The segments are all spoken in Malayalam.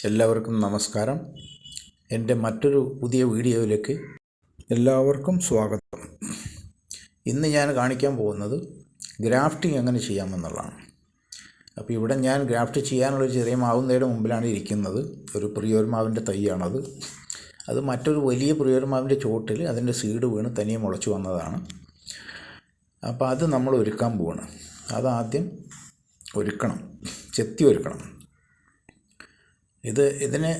എല്ലാവർക്കും നമസ്കാരം. എൻ്റെ മറ്റൊരു പുതിയ വീഡിയോയിലേക്ക് എല്ലാവർക്കും സ്വാഗതം. ഇന്ന് ഞാൻ കാണിക്കാൻ പോകുന്നത് ഗ്രാഫ്റ്റിംഗ് എങ്ങനെ ചെയ്യാമെന്നുള്ളതാണ്. അപ്പോൾ ഇവിടെ ഞാൻ ഗ്രാഫ്റ്റ് ചെയ്യാനുള്ളൊരു ചെറിയ മാവുന്നതിൻ്റെ മുമ്പിലാണ് ഇരിക്കുന്നത്. ഒരു പ്രിയോർമാവിൻ്റെ തൈയാണത്. അത് മറ്റൊരു വലിയ പ്രിയോർമാവിൻ്റെ ചോട്ടിൽ അതിൻ്റെ സീഡ് വീണ് തനിയെ മുളച്ചു വന്നതാണ്. അപ്പോൾ അത് നമ്മൾ ഒരുക്കാൻ പോവാണ്. അതാദ്യം ഒരുക്കണം, ചെത്തി ഒരുക്കണം. ഇതിന്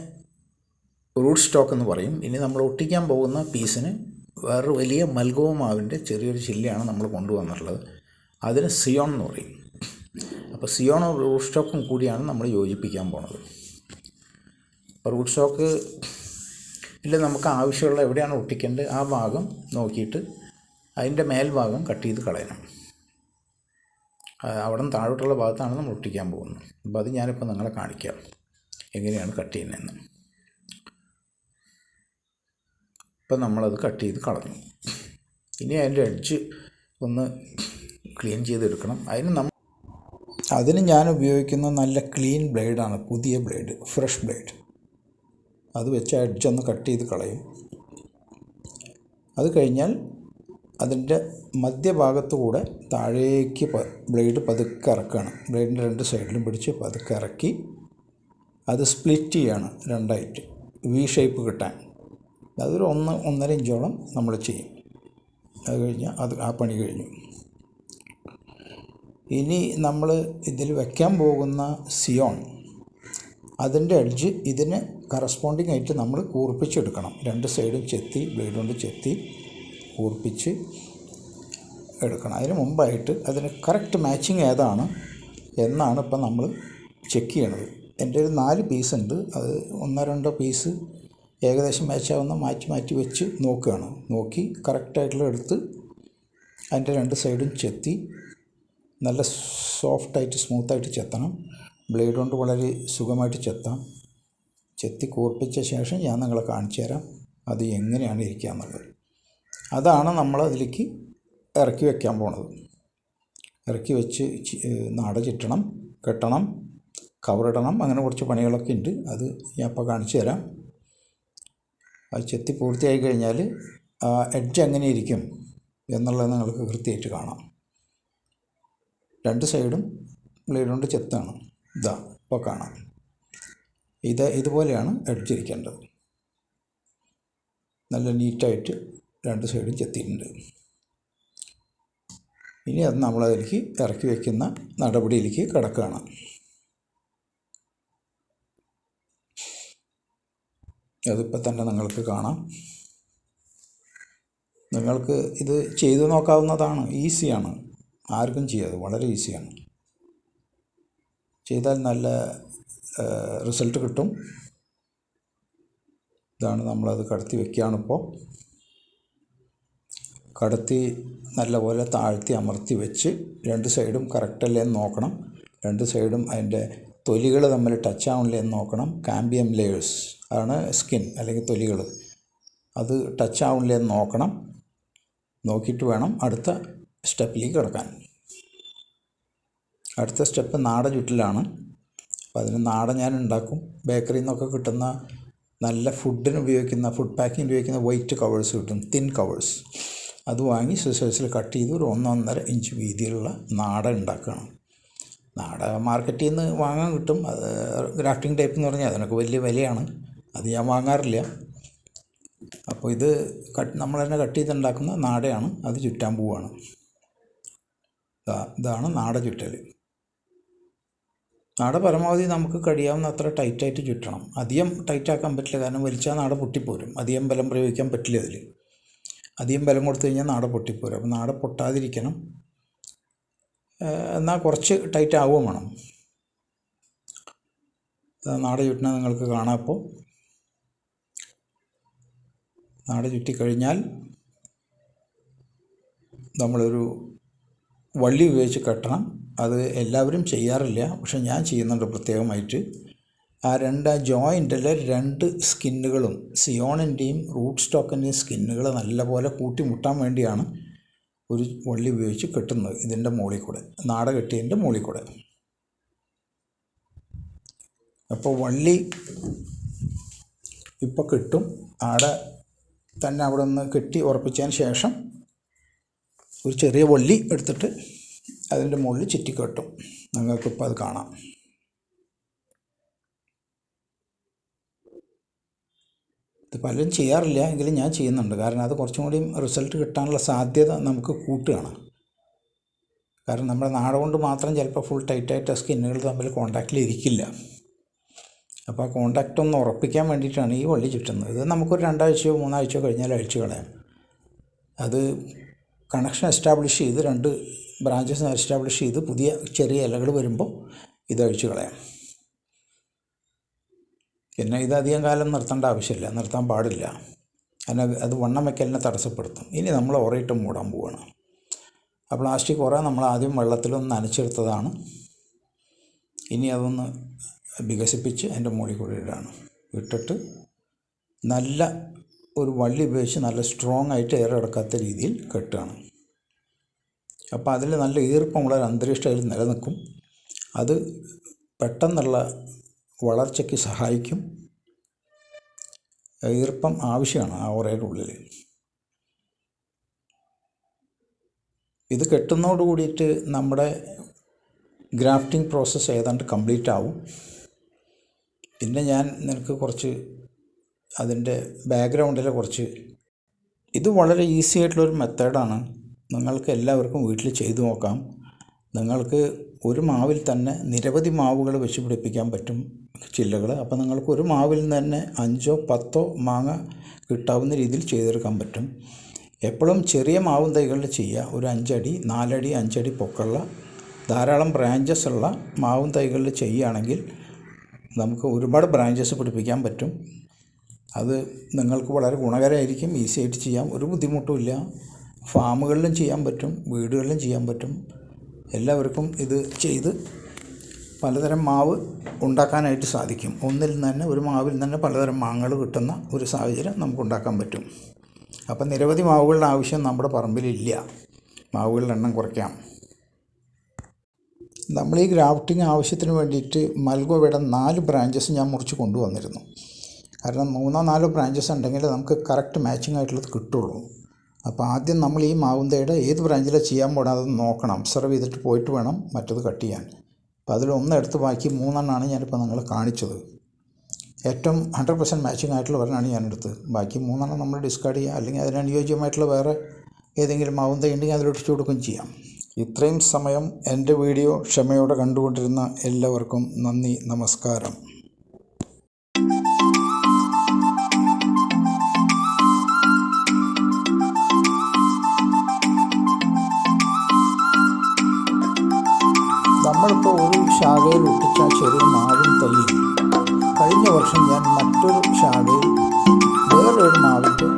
റൂട്ട് സ്റ്റോക്ക് എന്ന് പറയും. ഇനി നമ്മൾ ഒട്ടിക്കാൻ പോകുന്ന പീസിന് വേറൊരു വലിയ മൽഗോവ മാവിൻ്റെ ചെറിയൊരു ചില്ലയാണ് നമ്മൾ കൊണ്ടുവന്നിട്ടുള്ളത്. അതിന് സിയോൺ എന്ന് പറയും. അപ്പോൾ സിയോണും റൂട്ട് സ്റ്റോക്കും കൂടിയാണ് നമ്മൾ യോജിപ്പിക്കാൻ പോണത്. അപ്പോൾ റൂട്ട് സ്റ്റോക്ക് നമുക്ക് ആവശ്യമുള്ള എവിടെയാണ് ഒട്ടിക്കേണ്ടത് ആ ഭാഗം നോക്കിയിട്ട് അതിൻ്റെ മേൽഭാഗം കട്ട് ചെയ്ത് കളയണം. അവിടെ നിന്ന് താഴോട്ടുള്ള ഭാഗത്താണ് നമ്മൾ ഒട്ടിക്കാൻ പോകുന്നത്. അപ്പോൾ അത് ഞാനിപ്പോൾ നിങ്ങളെ കാണിക്കാം എങ്ങനെയാണ് കട്ട് ചെയ്യുന്നതെന്ന്. ഇപ്പം നമ്മളത് കട്ട് ചെയ്ത് കളഞ്ഞു. ഇനി അതിൻ്റെ എഡ്ജ് ഒന്ന് ക്ലീൻ ചെയ്തെടുക്കണം. അതിന് ഞാൻ ഉപയോഗിക്കുന്ന നല്ല ക്ലീൻ ബ്ലേഡാണ്, പുതിയ ബ്ലേഡ്, ഫ്രഷ് ബ്ലേഡ്. അത് വെച്ച് എഡ്ജ് ഒന്ന് കട്ട് ചെയ്ത് കളയും. അത് കഴിഞ്ഞാൽ അതിൻ്റെ മധ്യഭാഗത്തു കൂടെ താഴേക്ക് ബ്ലേഡ് പതുക്കെ ഇറക്കുകയാണ്. ബ്ലേഡിൻ്റെ രണ്ട് സൈഡിലും പിടിച്ച് പതുക്കെ ഇറക്കി അത് സ്പ്ലിറ്റ് ചെയ്യാണ് രണ്ടായിട്ട്, വി ഷേപ്പ് കിട്ടാൻ. അതൊരു 1-1.5 ഇഞ്ചോളം നമ്മൾ ചെയ്യും. അത് കഴിഞ്ഞാൽ ആ പണി കഴിഞ്ഞു. ഇനി നമ്മൾ ഇതിൽ വയ്ക്കാൻ പോകുന്ന സിയോൺ, അതിൻ്റെ എഡ്ജ് ഇതിന് കറസ്പോണ്ടിങ് ആയിട്ട് നമ്മൾ കൂർപ്പിച്ചെടുക്കണം. രണ്ട് സൈഡും ചെത്തി, ബ്ലേഡ് കൊണ്ട് ചെത്തി കൂർപ്പിച്ച് എടുക്കണം. അതിന് മുമ്പായിട്ട് അതിന് കറക്റ്റ് മാച്ചിങ് ഏതാണ് എന്നാണ് ഇപ്പം നമ്മൾ ചെക്ക് ചെയ്യണത്. എൻ്റെ ഒരു 4 പീസുണ്ട്. അത് 1-2 പീസ് ഏകദേശം മാച്ചാവുന്ന മാറ്റി വെച്ച് നോക്കുകയാണ്. നോക്കി കറക്റ്റായിട്ടുള്ള എടുത്ത് അതിൻ്റെ രണ്ട് സൈഡും ചെത്തി നല്ല സോഫ്റ്റായിട്ട് സ്മൂത്തായിട്ട് ചെത്തണം. ബ്ലേഡ് കൊണ്ട് വളരെ സുഖമായിട്ട് ചെത്താം. ചെത്തി കൂർപ്പിച്ച ശേഷം ഞാൻ നിങ്ങളെ കാണിച്ചു തരാം അത് എങ്ങനെയാണ് ഇരിക്കുക എന്നുള്ളത്. അതാണ് നമ്മൾ അതിലേക്ക് ഇറക്കി വയ്ക്കാൻ പോണത്. ഇറക്കി വെച്ച് നാട ചുറ്റണം, കെട്ടണം, കവറിടണം, അങ്ങനെ കുറച്ച് പണികളൊക്കെ ഉണ്ട്. അത് ഞാൻ ഇപ്പോൾ കാണിച്ചു തരാം. അത് ചെത്തി പൂർത്തിയായി കഴിഞ്ഞാൽ എഡ്ജ് എങ്ങനെ ഇരിക്കും എന്നുള്ളത് നിങ്ങൾക്ക് കൃത്യമായിട്ട് കാണാം. രണ്ട് സൈഡും ബ്ലേഡ് കൊണ്ട് ചെത്താണ്. ഇപ്പോൾ കാണാം. ഇതുപോലെയാണ് എഡ്ജ് ഇരിക്കേണ്ടത്. നല്ല നീറ്റായിട്ട് രണ്ട് സൈഡും ചെത്തിയിട്ടുണ്ട്. ഇനി അത് നമ്മളതിലേക്ക് ഇറക്കി വയ്ക്കുന്ന നടപടിയിലേക്ക് കിടക്കുകയാണ്. അതിപ്പോൾ തന്നെ നിങ്ങൾക്ക് കാണാം. നിങ്ങൾക്ക് ഇത് ചെയ്തു നോക്കാവുന്നതാണ്. ഈസിയാണ്, ആർക്കും ചെയ്യാതെ വളരെ ഈസിയാണ്. ചെയ്താൽ നല്ല റിസൾട്ട് കിട്ടും. ഇതാണ് നമ്മളത് കടത്തി വയ്ക്കുകയാണിപ്പോൾ. കടത്തി നല്ലപോലെ താഴ്ത്തി അമർത്തി വെച്ച് രണ്ട് സൈഡും കറക്റ്റല്ലേ എന്ന് നോക്കണം. രണ്ട് സൈഡും അതിൻ്റെ തൊലികൾ തമ്മിൽ ടച്ച് ആവണില്ലേ എന്ന് നോക്കണം. കാമ്പിയം ലെയേഴ്സ് ആണ് സ്കിൻ അല്ലെങ്കിൽ തൊലികൾ, അത് ടച്ച് ആവണില്ലേ എന്ന് നോക്കണം. നോക്കിയിട്ട് വേണം അടുത്ത സ്റ്റെപ്പിലേക്ക് കിടക്കാൻ. അടുത്ത സ്റ്റെപ്പ് നാട ചുറ്റലാണ്. അപ്പോൾ അതിന് നാട ഞാൻ ഉണ്ടാക്കും. ബേക്കറിയിൽ നിന്നൊക്കെ കിട്ടുന്ന നല്ല ഫുഡ് പാക്കിങ് ഉപയോഗിക്കുന്ന വൈറ്റ് കവേഴ്സ് കിട്ടും, തിൻ കവേഴ്സ്. അത് വാങ്ങി സിസേഴ്സിൽ കട്ട് ചെയ്ത് ഒരു 1-1.5 ഇഞ്ച് വീതിയിലുള്ള നാട ഉണ്ടാക്കണം. നാട മാർക്കറ്റിൽ നിന്ന് വാങ്ങാൻ കിട്ടും. അത് ഗ്രാഫ്റ്റിംഗ് ടൈപ്പ് എന്ന് പറഞ്ഞാൽ അതിനൊക്കെ വലിയ വിലയാണ്. അത് ഞാൻ വാങ്ങാറില്ല. അപ്പോൾ ഇത് നമ്മൾ തന്നെ കട്ട് ചെയ്തുണ്ടാക്കുന്ന നാടയാണ്. അത് ചുറ്റാൻ പോവുകയാണ്. ഇതാണ് നാട ചുറ്റൽ. നാട പരമാവധി നമുക്ക് കഴിയാവുന്ന അത്ര ടൈറ്റായിട്ട് ചുറ്റണം. അധികം ടൈറ്റാക്കാൻ പറ്റില്ല, കാരണം വലിച്ചാൽ നാട പൊട്ടിപ്പോരും. അധികം ബലം പ്രയോഗിക്കാൻ പറ്റില്ല. അധികം ബലം കൊടുത്തു കഴിഞ്ഞാൽ നാട പൊട്ടിപ്പോരും. അപ്പോൾ നാട പൊട്ടാതിരിക്കണം, എന്നാൽ കുറച്ച് ടൈറ്റ് ആവുകയും വേണം. നാട ചുറ്റണ നിങ്ങൾക്ക് കാണാം. ഇപ്പോൾ നാട ചുറ്റിക്കഴിഞ്ഞാൽ നമ്മളൊരു വള്ളി ഉപയോഗിച്ച് കെട്ടണം. അത് എല്ലാവരും ചെയ്യാറില്ല, പക്ഷെ ഞാൻ ചെയ്യുന്നുണ്ട് പ്രത്യേകമായിട്ട്. ആ ജോയിൻറ്റിലെ രണ്ട് സ്കിന്നുകളും, സിയോണിൻ്റെയും റൂട്ട് സ്റ്റോക്കിൻ്റെയും സ്കിന്നുകൾ നല്ലപോലെ കൂട്ടിമുട്ടാൻ വേണ്ടിയാണ് ഒരു വള്ളി ഉപയോഗിച്ച് കെട്ടുന്നത്. ഇതിൻ്റെ മുകളിൽ കൂടെ, നാട കെട്ടിയതിൻ്റെ മുകളിൽ കൂടെ. അപ്പോൾ വള്ളി ഇപ്പോൾ കിട്ടും. അവിടെ തന്നെ അവിടെ ഒന്ന് കെട്ടി ഉറപ്പിച്ചതിന് ശേഷം ഒരു ചെറിയ വള്ളി എടുത്തിട്ട് അതിൻ്റെ മുകളിൽ ചുറ്റിക്കെട്ടും. നിങ്ങൾക്കിപ്പോൾ അത് കാണാം. ഇത് പലരും ചെയ്യാറില്ല, എങ്കിലും ഞാൻ ചെയ്യുന്നുണ്ട്. കാരണം അത് കുറച്ചും കൂടി റിസൾട്ട് കിട്ടാനുള്ള സാധ്യത നമുക്ക് കൂട്ടുകയാണ്. കാരണം നമ്മുടെ നാട കൊണ്ട് മാത്രം ചിലപ്പോൾ ഫുൾ ടൈറ്റായിട്ട് സ്കിന്നുകൾ തമ്മിൽ കോണ്ടാക്റ്റിൽ ഇരിക്കില്ല. അപ്പോൾ ആ കോണ്ടാക്റ്റ് ഒന്ന് ഉറപ്പിക്കാൻ വേണ്ടിയിട്ടാണ് ഈ വള്ളി ചുറ്റുന്നത്. ഇത് നമുക്കൊരു 2 ആഴ്ചയോ 3 ആഴ്ചയോ കഴിഞ്ഞാൽ അഴിച്ചു കളയാം. അത് കണക്ഷൻ എസ്റ്റാബ്ലിഷ് ചെയ്ത് 2 ബ്രാഞ്ചസ് എസ്റ്റാബ്ലിഷ് ചെയ്ത് പുതിയ ചെറിയ ഇലകൾ വരുമ്പോൾ ഇത് അഴിച്ചു കളയാം. പിന്നെ ഇത് അധികം കാലം നിർത്തേണ്ട ആവശ്യമില്ല, നിർത്താൻ പാടില്ല. അത് വണ്ണം വയ്ക്കലിനെ തടസ്സപ്പെടുത്തും. ഇനി നമ്മൾ ഉറയിട്ട് മൂടാൻ പോവുകയാണ്. ആ പ്ലാസ്റ്റിക് ഉറ നമ്മൾ ആദ്യം വെള്ളത്തിലൊന്ന് നനച്ചെടുത്തതാണ്. ഇനി അതൊന്ന് വികസിപ്പിച്ച് അതിൻ്റെ മുകളിൽ കൂടി ഇട്ടിട്ട് നല്ല ഒരു വള്ളി ഉപയോഗിച്ച് നല്ല സ്ട്രോങ് ആയിട്ട് എയർ അടക്കാത്ത രീതിയിൽ കെട്ടുകയാണ്. അപ്പോൾ അതിൽ നല്ല ഈർപ്പമുള്ള ഒരു അന്തരീക്ഷം അതിൽ നിലനിൽക്കും. അത് പെട്ടെന്നുള്ള വളർച്ചയ്ക്ക് സഹായിക്കും. ഈർപ്പം ആവശ്യമാണ് ആ ഉറയുടെ ഉള്ളിൽ. ഇത് കെട്ടുന്നതോട് കൂടിയിട്ട് നമ്മുടെ ഗ്രാഫ്റ്റിംഗ് പ്രോസസ്സ് ഏതാണ്ട് കംപ്ലീറ്റ് ആവും. പിന്നെ ഞാൻ നിനക്ക് കുറച്ച് അതിൻ്റെ ബാക്ക്ഗ്രൗണ്ടിൽ ഇത് വളരെ ഈസി ആയിട്ടുള്ളൊരു മെത്തേഡാണ്. നിങ്ങൾക്ക് എല്ലാവർക്കും വീട്ടിൽ ചെയ്തു നോക്കാം. നിങ്ങൾക്ക് ഒരു മാവിൽ തന്നെ നിരവധി മാവുകൾ വെച്ച് പിടിപ്പിക്കാൻ പറ്റും ചില്ലകൾ. അപ്പോൾ നിങ്ങൾക്ക് ഒരു മാവിൽ നിന്ന് തന്നെ 5 or 10 മാങ്ങ കിട്ടാവുന്ന രീതിയിൽ ചെയ്തെടുക്കാൻ പറ്റും. എപ്പോഴും ചെറിയ മാവും തൈകളിൽ ചെയ്യുക. ഒരു 5 അടി 4 അടി 5 അടി പൊക്കമുള്ള ധാരാളം ബ്രാഞ്ചസ് ഉള്ള മാവും തൈകളിൽ ചെയ്യുകയാണെങ്കിൽ നമുക്ക് ഒരുപാട് ബ്രാഞ്ചസ് പിടിപ്പിക്കാൻ പറ്റും. അത് നിങ്ങൾക്ക് വളരെ ഗുണകരമായിരിക്കും. ഈസി ആയിട്ട് ചെയ്യാം, ഒരു ബുദ്ധിമുട്ടുമില്ല. ഫാമുകളിലും ചെയ്യാൻ പറ്റും, വീടുകളിലും ചെയ്യാൻ പറ്റും. എല്ലാവർക്കും ഇത് ചെയ്ത് പലതരം മാവ് ഉണ്ടാക്കാനായിട്ട് സാധിക്കും. ഒന്നിൽ നിന്ന് തന്നെ, ഒരു മാവിൽ നിന്ന് തന്നെ പലതരം മാങ്ങകൾ കിട്ടുന്ന ഒരു സാഹചര്യം നമുക്ക് ഉണ്ടാക്കാൻ പറ്റും. അപ്പം നിരവധി മാവുകളുടെ ആവശ്യം നമ്മുടെ പറമ്പിലില്ല. മാവുകളുടെ എണ്ണം കുറയ്ക്കാം. നമ്മൾ ഈ ഗ്രാഫ്റ്റിംഗ് ആവശ്യത്തിന് വേണ്ടിയിട്ട് മൽഗോവയുടെ 4 ബ്രാഞ്ചസ് ഞാൻ മുറിച്ച് കൊണ്ടുവന്നിരുന്നു. കാരണം 3-4 ബ്രാഞ്ചസ് ഉണ്ടെങ്കിൽ നമുക്ക് കറക്റ്റ് മാച്ചിങ് ആയിട്ടുള്ളത് കിട്ടുള്ളൂ. അപ്പോൾ ആദ്യം നമ്മൾ ഈ മാവുന്തയുടെ ഏത് ബ്രാഞ്ചിലാണ് ചെയ്യാൻ പോകണം നോക്കണം. ഒബ്സർവ് ചെയ്തിട്ട് പോയിട്ട് വേണം മറ്റത് കട്ട് ചെയ്യാൻ. അപ്പോൾ അതിലൊന്ന് എടുത്ത് ബാക്കി 3 ഞാനിപ്പോൾ നിങ്ങളെ കാണിച്ചത്. ഏറ്റവും 100% മാച്ചിങ് ആയിട്ടുള്ള ഒരെണ്ണമാണ് ഞാനെടുത്ത്. ബാക്കി 3 നമ്മൾ ഡിസ്കാർഡ് ചെയ്യുക, അല്ലെങ്കിൽ അതിനനുയോജ്യമായിട്ടുള്ള വേറെ ഏതെങ്കിലും മാവുന്ത ഉണ്ടെങ്കിൽ അതിലൊട്ടിച്ചു കൊടുക്കുകയും ചെയ്യാം. ഇത്രയും സമയം എൻ്റെ വീഡിയോ ക്ഷമയോടെ കണ്ടുകൊണ്ടിരുന്ന എല്ലാവർക്കും നന്ദി, നമസ്കാരം. നമ്മളിപ്പോൾ ഒരു ശാഖയിൽ ഒട്ടിച്ച ചെറിയ മാവിൻ തൈ കഴിഞ്ഞ വർഷം ഞാൻ മറ്റൊരു ശാഖയിൽ വേറൊരു മാവിൻ്റെ